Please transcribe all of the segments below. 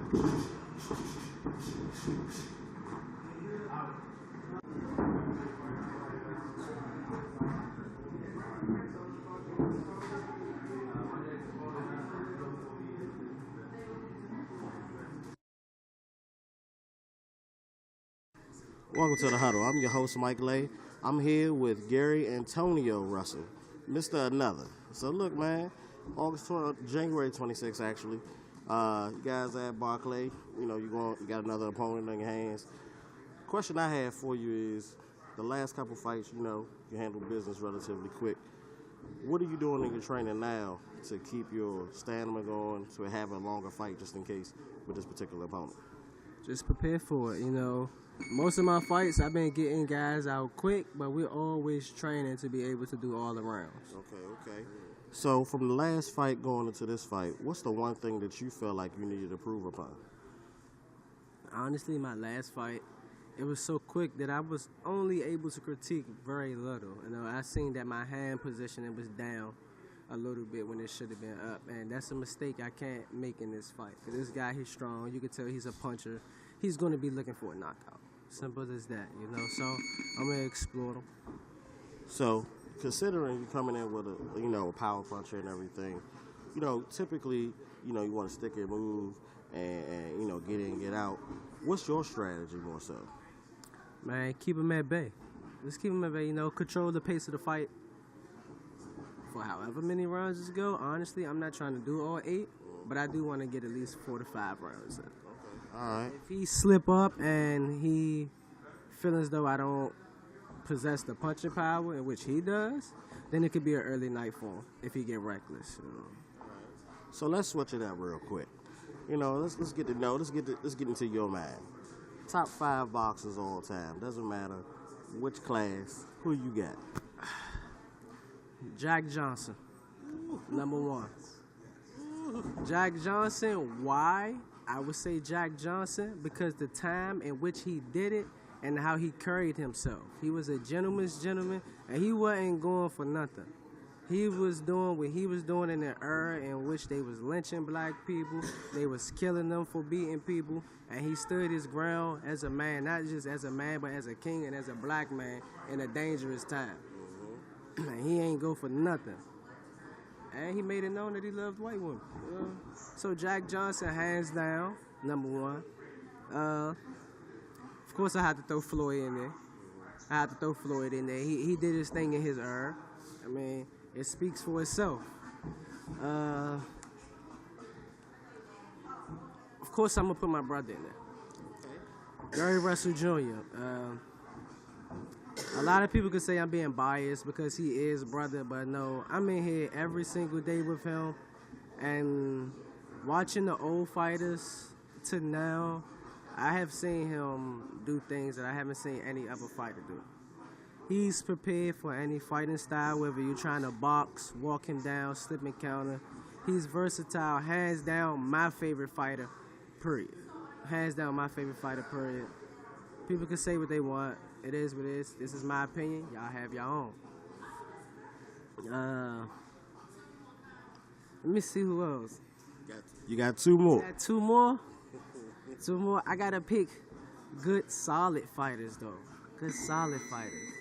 Welcome to the Huddle. I'm your host, Mike Lay. I'm here with Gary Antonio Russell, Mr. Another. So look, man, January 26th, actually. You guys at Barclays, you got another opponent on your hands. Question I have for you is, the last couple fights, you handled business relatively quick. What are you doing in your training now to keep your stamina going, to have a longer fight just in case with this particular opponent? Just prepare for it, Most of my fights, I've been getting guys out quick, but we're always training to be able to do all the rounds. Okay. So from the last fight going into this fight, what's the one thing that you feel like you needed to improve upon? Honestly, my last fight, it was so quick that I was only able to critique very little. I seen that my hand position, it was down a little bit when it should have been up, and that's a mistake I can't make in this fight. Because this guy, he's strong. You can tell he's a puncher. He's going to be looking for a knockout. Simple as that, So I'm going to explore them. So considering you coming in with a power puncher and everything, typically, you want to stick and move and get in, get out. What's your strategy more so? Man, keep him at bay. Just keep him at bay, control the pace of the fight for however many rounds it go. Honestly, I'm not trying to do all 8, but I do want to get at least 4 to 5 rounds in. All right. If he slip up and he feels as though I don't possess the punching power, in which he does, then it could be an early night for him if he get reckless. So let's switch it up real quick. Let's get into your mind. Top 5 boxers all time. Doesn't matter which class. Who you got? Jack Johnson, number 1. Jack Johnson, why? I would say Jack Johnson because the time in which he did it and how he carried himself. He was a gentleman's gentleman, and he wasn't going for nothing. He was doing what he was doing in the era in which they was lynching black people, they was killing them for beating people, and he stood his ground as a man, not just as a man, but as a king and as a black man in a dangerous time. And he ain't go for nothing. And he made it known that he loved white women. So Jack Johnson, hands down, number 1. Of course, I had to throw Floyd in there. He did his thing in his era. I mean, it speaks for itself. Of course, I'm going to put my brother in there. Gary Russell Jr. A lot of people could say I'm being biased because he is brother, but no, I'm in here every single day with him, and watching the old fighters to now, I have seen him do things that I haven't seen any other fighter do. He's prepared for any fighting style, whether you're trying to box, walk him down, slip and counter. He's versatile, hands down my favorite fighter, period. Hands down my favorite fighter, period. People can say what they want. It is what it is. This is my opinion. Y'all have your own. Let me see who else. You got 2 more. Got 2 more? 2 more. I got to pick good, solid fighters, though. Good, solid fighters.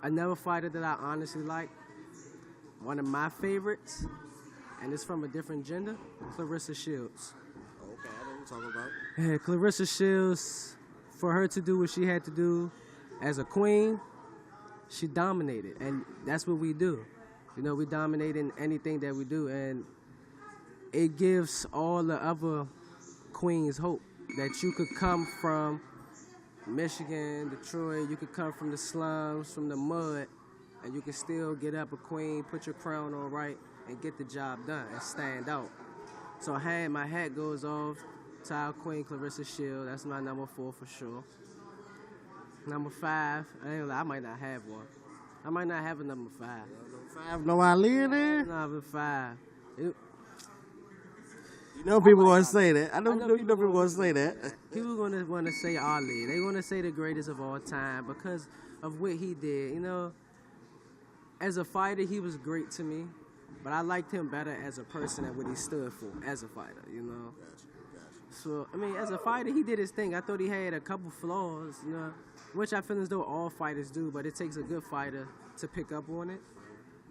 Another fighter that I honestly like, one of my favorites, and it's from a different gender, Clarissa Shields. Okay, I know what you're talking about. Yeah, Clarissa Shields, for her to do what she had to do as a queen, she dominated, and that's what we do. We dominate in anything that we do, and it gives all the other queens hope that you could come from Michigan, Detroit, you could come from the slums, from the mud, and you can still get up a queen, put your crown on right, and get the job done and stand out. So my hat goes off to our queen, Clarissa Shields. That's my number 4 for sure. Number 5, I might not have one. I might not have a number 5. Number 5, no Ali in there? Number 5. People want to say that. I know people want to say that. People going to want to say Ali. They're going to say the greatest of all time because of what he did. As a fighter, he was great to me. But I liked him better as a person and what he stood for as a fighter, you know. Gotcha. So, I mean, as a fighter, he did his thing. I thought he had a couple flaws, you know, which I feel as though all fighters do, but it takes a good fighter to pick up on it,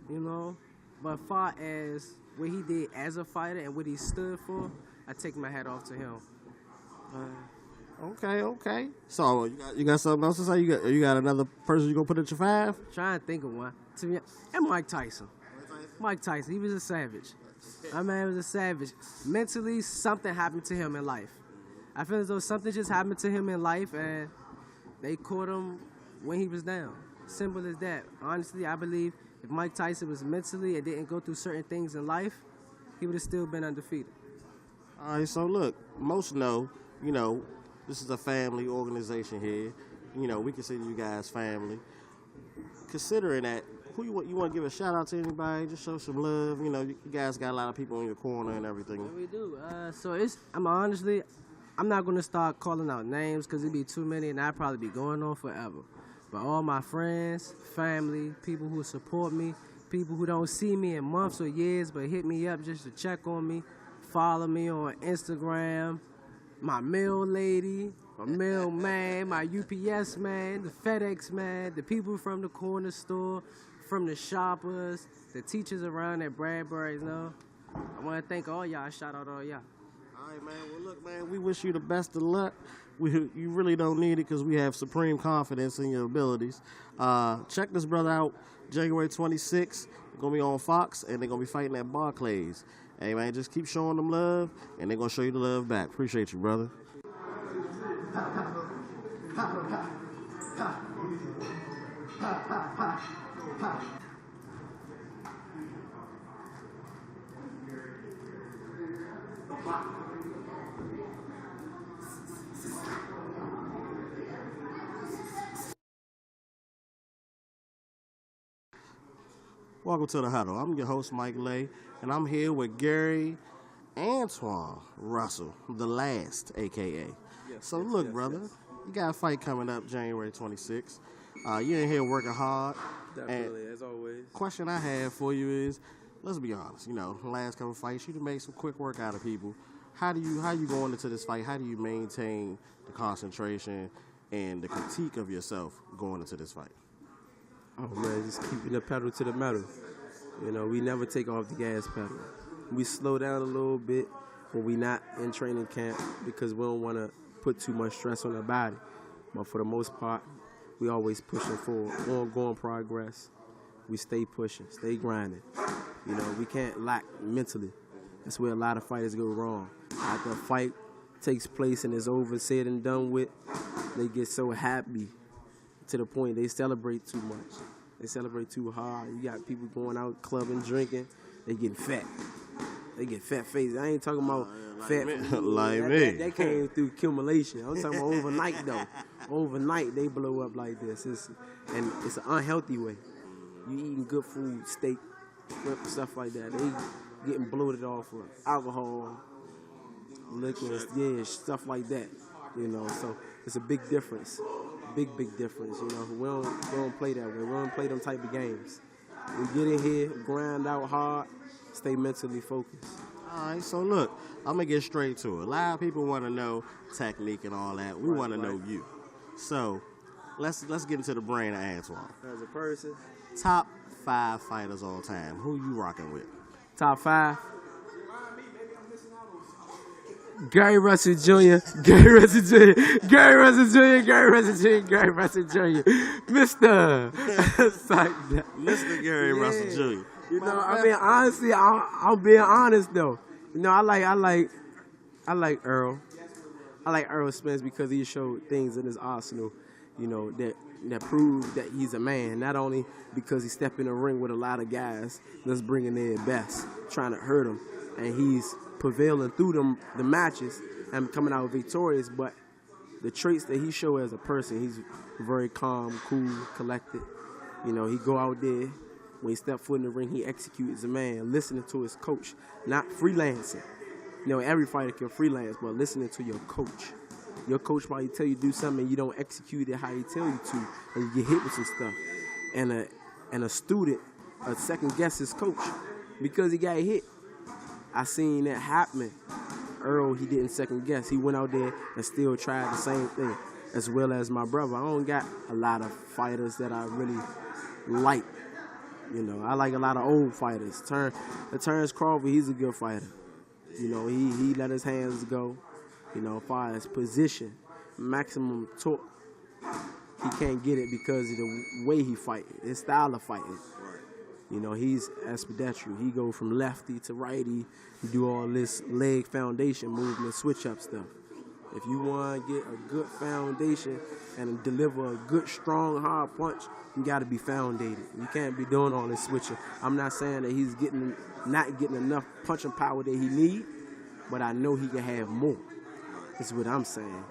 you know. But far as what he did as a fighter and what he stood for, I take my hat off to him. Okay. So you got something else to say? You got another person you gonna put at your 5? Trying to think of one. And Mike Tyson. Mike Tyson, he was a savage. My man was a savage. Mentally, something happened to him in life. I feel as though something just happened to him in life, and they caught him when he was down. Simple as that. Honestly, I believe if Mike Tyson was mentally and didn't go through certain things in life, he would have still been undefeated. All right, so look, most know, you know, this is a family organization here. You know, we consider you guys family. Considering that, who you want to give a shout out to anybody? Just show some love. You know, you guys got a lot of people in your corner and everything. Yeah, we do. I'm not going to start calling out names because it'd be too many and I'd probably be going on forever. But all my friends, family, people who support me, people who don't see me in months or years but hit me up just to check on me, follow me on Instagram, my mail lady, my mailman, my UPS man, the FedEx man, the people from the corner store, from the shoppers, the teachers around at Bradbury's, you know. I want to thank all y'all. Shout out all y'all. All right, man. Well, look, man, we wish you the best of luck. You really don't need it because we have supreme confidence in your abilities. Check this brother out January 26th. They're going to be on Fox, and they're going to be fighting at Barclays. Hey, man, just keep showing them love, and they're going to show you the love back. Appreciate you, brother. Welcome to the Huddle. I'm your host, Mike Lay, and I'm here with Gary Antuanne Russell, the last, a.k.a. Look, brother, you got a fight coming up January 26th. You in here working hard. Definitely, as always. Question I have for you is, let's be honest, you know, the last couple fights, you made some quick work out of people. How you going into this fight? How do you maintain the concentration and the critique of yourself going into this fight? Oh man, just keeping the pedal to the metal. You know, we never take off the gas pedal. We slow down a little bit when we not in training camp because we don't want to put too much stress on our body. But for the most part, we always pushing forward, ongoing progress. We stay pushing, stay grinding. You know, we can't lack mentally. That's where a lot of fighters go wrong. After a fight takes place and is over, said and done with, they get so happy to the point they celebrate too much. They celebrate too hard. You got people going out clubbing, drinking. They get fat. They get fat faces. I ain't talking about fat. Like me. That came through accumulation. I'm talking about overnight though. Overnight they blow up like this. It's an unhealthy way. You eating good food, steak, shrimp, stuff like that. They getting bloated off of alcohol, liquor, yeah, stuff like that. You know, so it's a big difference. Big difference, you know. We don't play that way. We don't play them type of games. We get in here, grind out hard, stay mentally focused. All right, so look, I'm going to get straight to it. A lot of people want to know technique and all that. We want to know you. So let's get into the brain of Antoine. As a person, Top 5 fighters all time. Who you rocking with? top 5. Gary Russell Jr., Gary Russell Jr., Gary Russell Jr., Gary Russell Jr., Gary Russell Jr., Mr. Mr. Gary Russell Jr. You know, I mean, honestly, I'm being honest though. You know, I like Earl. I like Earl Spence because he showed things in his arsenal, you know, that prove that he's a man. Not only because he stepped in the ring with a lot of guys that's bringing their best, trying to hurt him, and he's prevailing through the matches and coming out victorious, but the traits that he showed as a person, he's very calm, cool, collected. You know, he go out there, when he step foot in the ring, he executes as a man, listening to his coach, not freelancing. You know, every fighter can freelance, but listening to your coach. Your coach probably tell you to do something and you don't execute it how he tell you to, and you get hit with some stuff. And a student second guess his coach. because he got hit. I seen that happen. Earl, he didn't second guess. He went out there and still tried the same thing, as well as my brother. I don't got a lot of fighters that I really like. You know, I like a lot of old fighters. Terrence Crawford, he's a good fighter. You know, he let his hands go. You know, as far as position, maximum torque, he can't get it because of the way he fight, his style of fighting. You know, he's ambidextrous. He go from lefty to righty, do all this leg foundation movement, switch up stuff. If you want to get a good foundation and deliver a good, strong, hard punch, you got to be foundated. You can't be doing all this switching. I'm not saying that he's not getting enough punching power that he need, but I know he can have more. That's what I'm saying.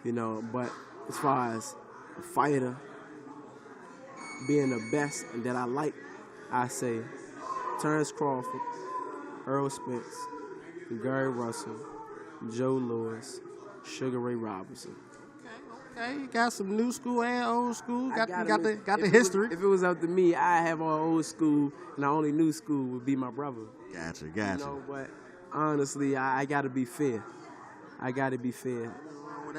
You know, but as far as a fighter being the best and that I like, I say Terrence Crawford, Earl Spence, Gary Russell, Joe Lewis, Sugar Ray Robinson. Okay, you got some new school and old school. Got the If history. If it was up to me, I have all old school, and the only new school would be my brother. Gotcha. You know, but honestly, I got to be fair. I got to be fair.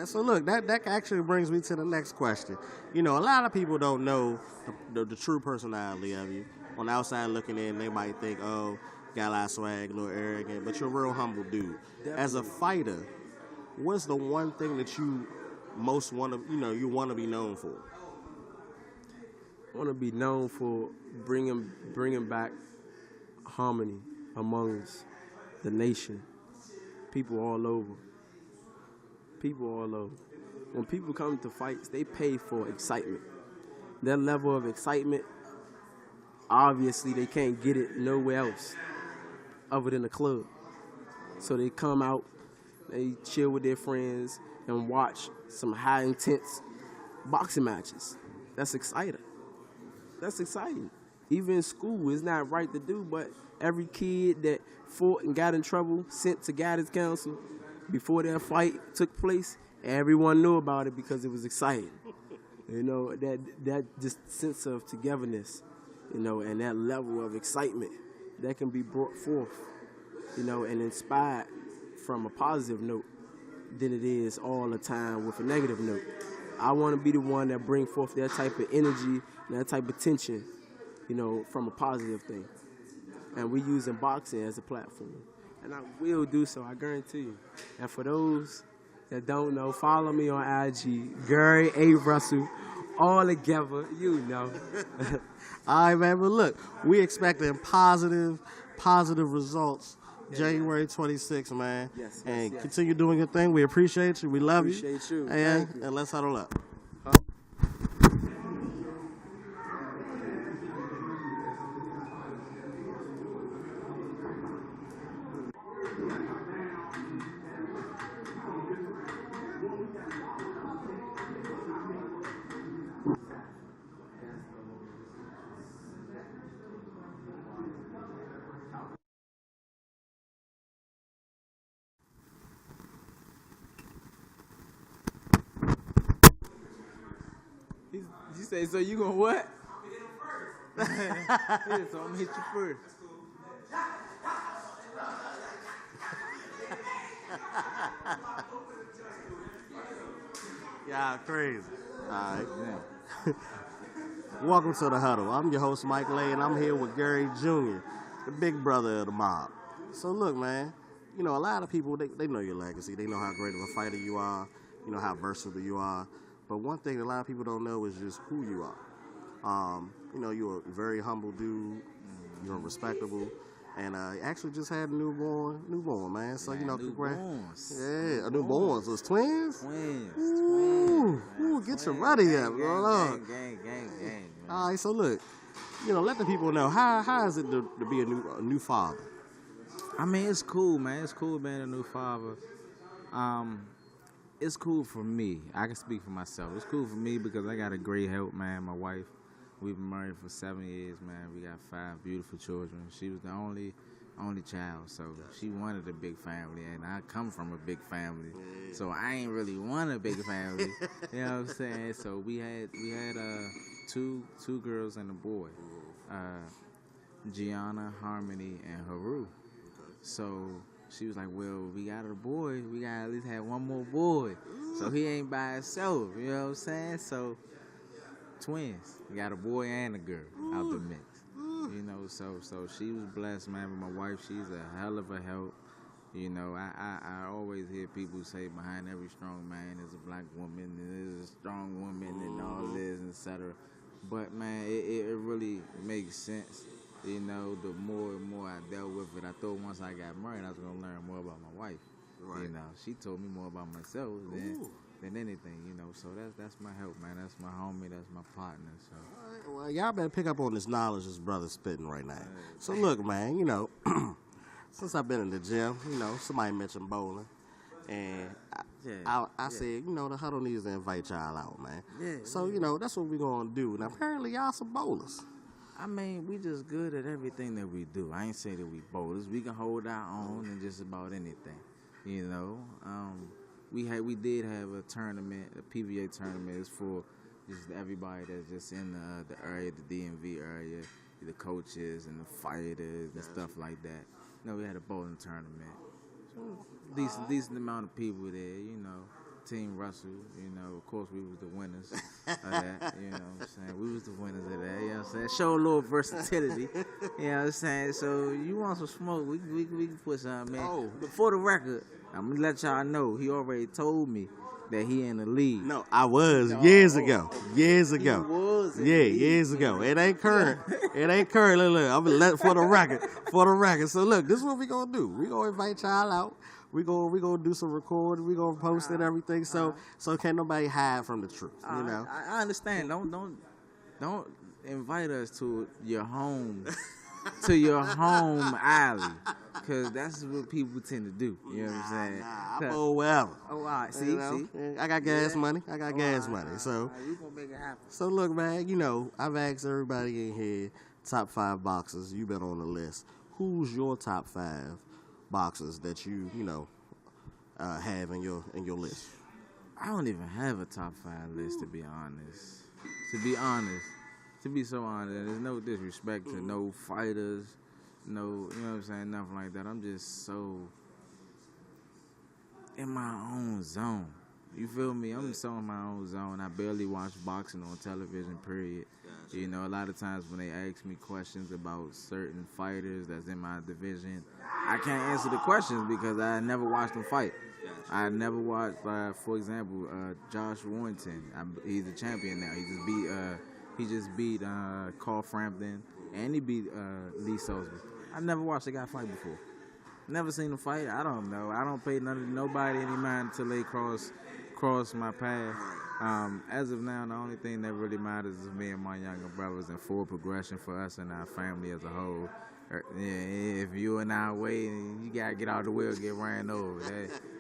So look, that actually brings me to the next question. You know, a lot of people don't know the true personality of you. On the outside looking in, they might think, oh, got a lot of swag, a little arrogant, but you're a real humble dude. Definitely. As a fighter, what's the one thing that you most want to, you want to be known for? I want to be known for bringing back harmony amongst the nation, people all over. When people come to fights, they pay for excitement. That level of excitement, obviously, they can't get it nowhere else other than the club. So they come out, they chill with their friends, and watch some high intense boxing matches. That's exciting. Even in school, it's not right to do, but every kid that fought and got in trouble, sent to guidance council before their fight took place, everyone knew about it because it was exciting. You know, that just sense of togetherness, you know, and that level of excitement that can be brought forth, you know, and inspired from a positive note than it is all the time with a negative note. I want to be the one that bring forth that type of energy and that type of tension, you know, from a positive thing. And we're using boxing as a platform. And I will do so, I guarantee you. And for those that don't know, follow me on IG, Gary A. Russell, all together, you know. All right, man, but look, we expecting positive results January 26th, man. Yes, and yes. Continue doing your thing. We appreciate you. We love you. Appreciate you. And, Thank you. and let's huddle up. You say, so you gonna what? Yeah, so I'm gonna hit you first. Yeah, crazy. All right. Yeah. Welcome to the Huddle. I'm your host, Mike Lay, and I'm here with Gary Jr., the big brother of the mob. So look, man, you know, a lot of people, they know your legacy. They know how great of a fighter you are. You know how versatile you are. But one thing a lot of people don't know is just who you are. You know, you're a very humble dude. You're respectable. And actually just had a newborn, man. So, you know, congrats. Yeah, a newborn. So it's twins? Twins. Ooh, get your ruddy up. Gang. All right, so look, you know, let the people know, how is it to be a new father? I mean, it's cool, man. It's cool being a new father. It's cool for me. I can speak for myself. It's cool for me because I got a great help, man. My wife, we've been married for 7 years, man. We got 5 beautiful children. She was the only child, so she wanted a big family, and I come from a big family, so I ain't really want a big family. You know what I'm saying? So we had two girls and a boy. Gianna, Harmony, and Haru. So she was like, well, we got a boy. We got to at least have one more boy. So he ain't by himself. You know what I'm saying? So twins. We got a boy and a girl out the mix. You know, so she was blessed, man. With my wife, she's a hell of a help. You know, I always hear people say behind every strong man is a black woman, and there's a strong woman, and all this, etc. But man, it really makes sense. You know, the more and more I dealt with it, I thought once I got married, I was gonna learn more about my wife. Right. You know, she told me more about myself than anything. You know, so that's my help, man. That's my homie. That's my partner. So. All right, well, y'all better pick up on this knowledge this brother's spitting right now. So look, man, you know, since I've been in the gym, you know, somebody mentioned bowling, and I said, you know, the Huddle needs to invite y'all out, man. Yeah. So you know, that's what we're gonna do. Now, apparently, y'all some bowlers. I mean, we just good at everything that we do. I ain't say that we bowlers. We can hold our own in just about anything. You know, we did have a tournament, a PBA tournament. It's for just everybody that's just in the area, the DMV area, the coaches and the fighters and stuff like that. You know, we had a bowling tournament. So decent amount of people there. You know. Team Russell, you know, of course we was the winners of that, you know what I'm saying? We was the winners of that, you know what I'm saying? Show a little versatility, you know what I'm saying? So you want some smoke, we can put something, man. Oh. But for the record, I'm gonna let y'all know, he already told me that he in the league. No, I was years ago. Years ago. He was years ago. It ain't current. It ain't current. Look, I'm gonna let it for the record. So look, this is what we gonna do. We gonna invite y'all out. We gonna do some recording. We gonna post it and everything. So can't nobody hide from the truth. You know. I understand. Don't invite us to your home, to your home alley, because that's what people tend to do. You know what I'm saying? I bowl wherever. Oh, all right. See, you know? I got gas money. So we gonna make it happen. So look, man. You know, I've asked everybody in here top 5 boxers. You've been on the list. Who's your top 5 boxers that you know have in your list? I don't even have a top 5 list, to be honest. To be so honest, there's no disrespect to no fighters, no, you know what I'm saying, nothing like that. I'm just so in my own zone. You feel me? I'm so in my own zone. I barely watch boxing on television, period. Gotcha. You know, a lot of times when they ask me questions about certain fighters that's in my division, I can't answer the questions because I never watched them fight. Gotcha. I never watched, for example, Josh Warrington. He's a champion now. He just beat Carl Frampton, and he beat Lee Salisbury. I never watched a guy fight before. Never seen him fight. I don't know. I don't pay nobody any mind until they cross my path. As of now, the only thing that really matters is me and my younger brothers and forward progression for us and our family as a whole. If you in our way, you gotta get out of the way or get ran over.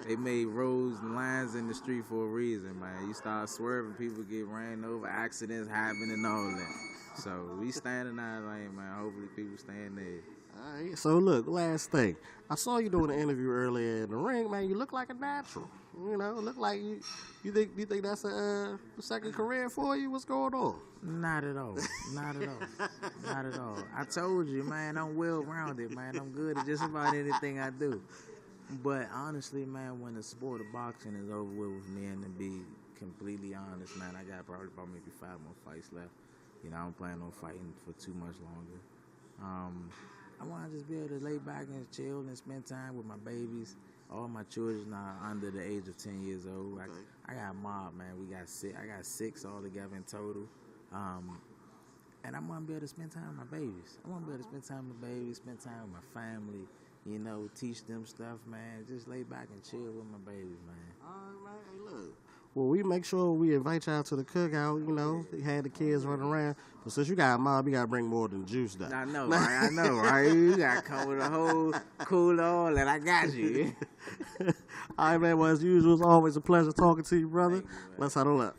They made roads and lines in the street for a reason, man. You start swerving, people get ran over, accidents happen and all that. So we stand in our lane, man. Hopefully people stay in there. All right, so look, last thing. I saw you doing an interview earlier in the ring, man. You look like a natural. You know, look like you think that's a second career for you? What's going on? Not at all. Not at all. I told you, man, I'm well-rounded, man. I'm good at just about anything I do. But honestly, man, when the sport of boxing is over with me, and to be completely honest, man, I got probably about maybe 5 more fights left. You know, I don't plan on fighting for too much longer. I want to just be able to lay back and chill and spend time with my babies. All my children are under the age of 10 years old. Okay. I got a mob, man. I got 6 altogether in total. And I want to be able to spend time with my babies. I want to be able to spend time with my babies, spend time with my family, you know, teach them stuff, man. Just lay back and chill with my babies, man. All right, man. Hey, look. Well, we make sure we invite y'all to the cookout, you know. They had the kids running around. But since you got a mob, you got to bring more than juice down. I know, right? You got to come with a whole cooler, and I got you. All right, man. Well, as usual, it's always a pleasure talking to you, brother. Thank you, man. Let's huddle up.